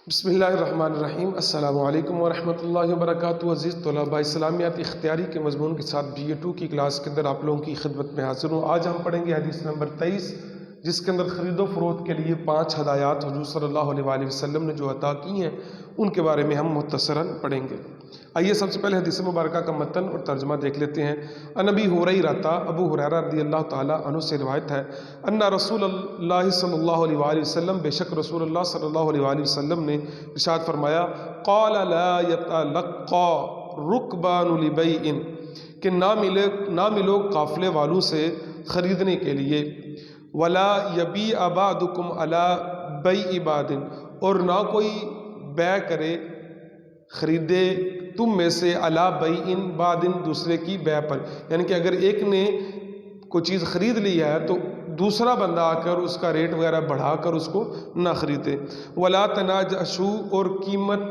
بسم اللہ الرحمن الرحیم۔ السلام علیکم ورحمۃ اللہ وبرکاتہ۔ عزیز طلباء، اسلامیات اختیاری کے مضمون کے ساتھ BA2 کی کلاس کے اندر آپ لوگوں کی خدمت میں حاضر ہوں۔ آج ہم پڑھیں گے حدیث نمبر 23، جس کے اندر خرید و فروخت کے لیے 5 ہدایات حضور صلی اللہ علیہ وآلہ وسلم نے جو عطا کی ہیں ان کے بارے میں ہم مختصراً پڑھیں گے۔ آئیے سب سے پہلے حدیث مبارکہ کا متن اور ترجمہ دیکھ لیتے ہیں۔ عن ابی ہریرہ، ابو ہریرہ رضی اللہ تعالیٰ عنہ سے روایت ہے، ان رسول اللہ صلی اللہ علیہ وآلہ وسلم، بے شک رسول اللہ صلی اللہ علیہ وآلہ وسلم نے ارشاد فرمایا، قال لا یتلقى رکبان لبیع، کہ نہ ملو قافلے والوں سے خریدنے کے لیے، ولا یبیع بعضکم علی بیع بعض، اور نہ کوئی بیع کرے خریدے تم میں سے علی بیع بعض، دوسرے کی بیع پر، یعنی کہ اگر ایک نے کوئی چیز خرید لی ہے تو دوسرا بندہ آ کر اس کا ریٹ وغیرہ بڑھا کر اس کو نہ خریدے۔ ولا تناجشوا، اور قیمت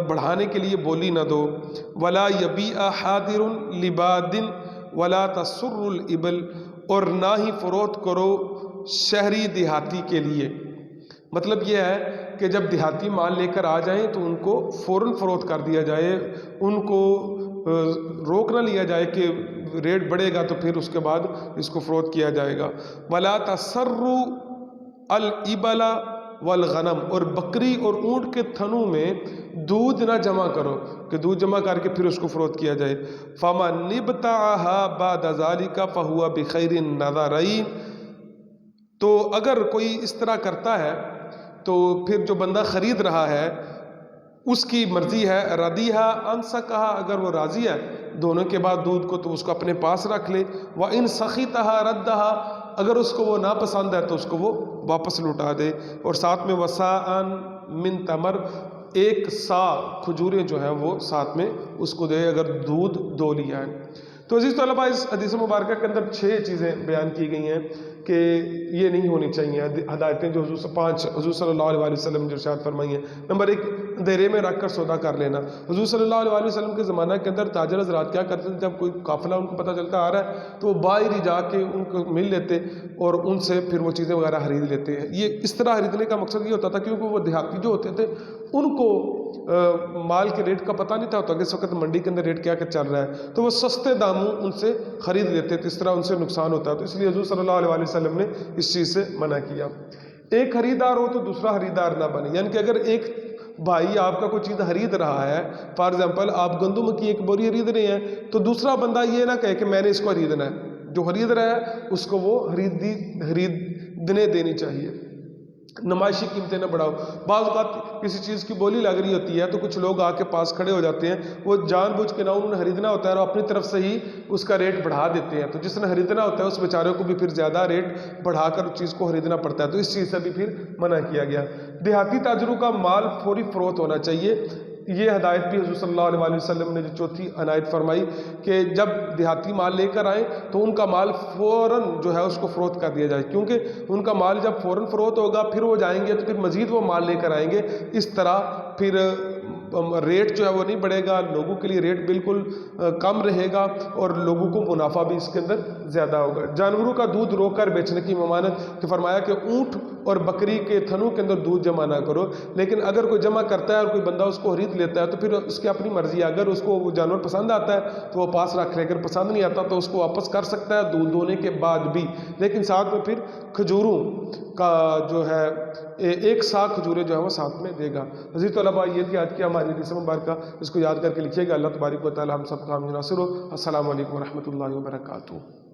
بڑھانے کے لیے بولی نہ دو۔ ولا یبیع حاضر لباد ولا تسر الابل، اور نہ ہی فروخت کرو شہری دیہاتی کے لیے۔ مطلب یہ ہے کہ جب دیہاتی مال لے کر آ جائیں تو ان کو فوراً فروخت کر دیا جائے، ان کو روک نہ لیا جائے کہ ریٹ بڑھے گا تو پھر اس کے بعد اس کو فروخت کیا جائے گا۔ ولا تسروا الابل والغنم، اور بکری اور اونٹ کے تھنوں میں دودھ نہ جمع کرو کہ دودھ جمع کر کے پھر اس کو فروخت کیا جائے۔ فمن ابتاعها بعد ذلك فهو بخير النظرين، تو اگر کوئی اس طرح کرتا ہے تو پھر جو بندہ خرید رہا ہے اس کی مرضی ہے، ردیہا انسکہا، اگر وہ راضی ہے دونوں کے بعد دودھ کو تو اس کو اپنے پاس رکھ لے، وَإِن سَخِطَهَا رَدَّهَا، اگر اس کو وہ ناپسند ہے تو اس کو وہ واپس لوٹا دے۔ اور ساتھ میں وَسَاءً مِن تمر، 1 سا کھجوریں جو ہیں وہ ساتھ میں اس کو دے اگر دودھ دو لیا ہے۔ تو عزیز طلباء، اس حدیث مبارکہ کے اندر 6 چیزیں بیان کی گئی ہیں کہ یہ نہیں ہونی چاہیے ہدایتیں جو حضور صلی اللہ علیہ وسلم نے ارشاد فرمائی ہیں۔ نمبر 1، اندھیرے میں رکھ کر سودا کر لینا۔ حضور صلی اللہ علیہ وسلم کے زمانہ کے اندر تاجر حضرات کیا کرتے تھے، جب کوئی قافلہ ان کو پتہ چلتا آ رہا ہے تو وہ باہر ہی جا کے ان کو مل لیتے اور ان سے پھر وہ چیزیں وغیرہ خرید لیتے ہیں۔ یہ اس طرح خریدنے کا مقصد یہ ہوتا تھا کیونکہ وہ دیہاتی جو ہوتے تھے ان کو مال کے ریٹ کا پتہ نہیں تھا کہ اس وقت منڈی کے اندر ریٹ کیا چل رہا ہے، تو وہ سستے داموں ان سے خرید لیتے تھے، اس طرح ان سے نقصان ہوتا ہے۔ تو اس لیے حضور صلی اللہ علیہ وسلم نے اس چیز سے منع کیا۔ ایک خریدار ہو تو دوسرا خریدار نہ بنے، یعنی کہ اگر ایک بھائی آپ کا کوئی چیز خرید رہا ہے، فار ایگزامپل آپ گندم کی 1 بوری خرید رہے ہیں، تو دوسرا بندہ یہ نہ کہے کہ میں نے اس کو خریدنا ہے، جو خرید رہا ہے اس کو وہ خریدنے دینی چاہیے، نمائشی قیمتیں نہ بڑھاؤ۔ بعض اوقات کسی چیز کی بولی لگ رہی ہوتی ہے تو کچھ لوگ آ کے پاس کھڑے ہو جاتے ہیں، وہ جان بوجھ کے نہ انہوں نے خریدنا ہوتا ہے اور اپنی طرف سے ہی اس کا ریٹ بڑھا دیتے ہیں، تو جس نے خریدنا ہوتا ہے اس بیچارے کو بھی پھر زیادہ ریٹ بڑھا کر اس چیز کو خریدنا پڑتا ہے، تو اس چیز سے بھی پھر منع کیا گیا۔ دیہاتی تاجروں کا مال فوری فروخت ہونا چاہیے۔ یہ ہدایت بھی حضور صلی اللہ علیہ وآلہ وسلم نے جو چوتھی عنایت فرمائی کہ جب دیہاتی مال لے کر آئیں تو ان کا مال فوراً جو ہے اس کو فروخت کر دیا جائے، کیونکہ ان کا مال جب فوراً فروخت ہوگا پھر وہ جائیں گے تو پھر مزید وہ مال لے کر آئیں گے، اس طرح پھر ریٹ جو ہے وہ نہیں بڑھے گا، لوگوں کے لیے ریٹ بالکل کم رہے گا اور لوگوں کو منافع بھی اس کے اندر زیادہ ہوگا۔ جانوروں کا دودھ روک کر بیچنے کی ممانعت کہ فرمایا کہ اونٹ اور بکری کے تھنوں کے اندر دودھ جمع نہ کرو، لیکن اگر کوئی جمع کرتا ہے اور کوئی بندہ اس کو خرید لیتا ہے تو پھر اس کی اپنی مرضی ہے، اگر اس کو وہ جانور پسند آتا ہے تو وہ پاس رکھ لے، اگر پسند نہیں آتا تو اس کو واپس کر سکتا ہے دودھ دونے کے بعد بھی، لیکن ساتھ میں پھر کھجوروں کا جو ہے 1 سا کھجوریں جو ہے وہ ساتھ میں دے گا۔ عزیز طلباء، یہ تھی آج کی ہماری حدیث مبارکہ، اس کو یاد کر کے لکھیے گا۔ اللہ تبارک و تعالی ہم سب کا حامی ناصر ہو۔ السلام علیکم ورحمۃ اللہ وبرکاتہ۔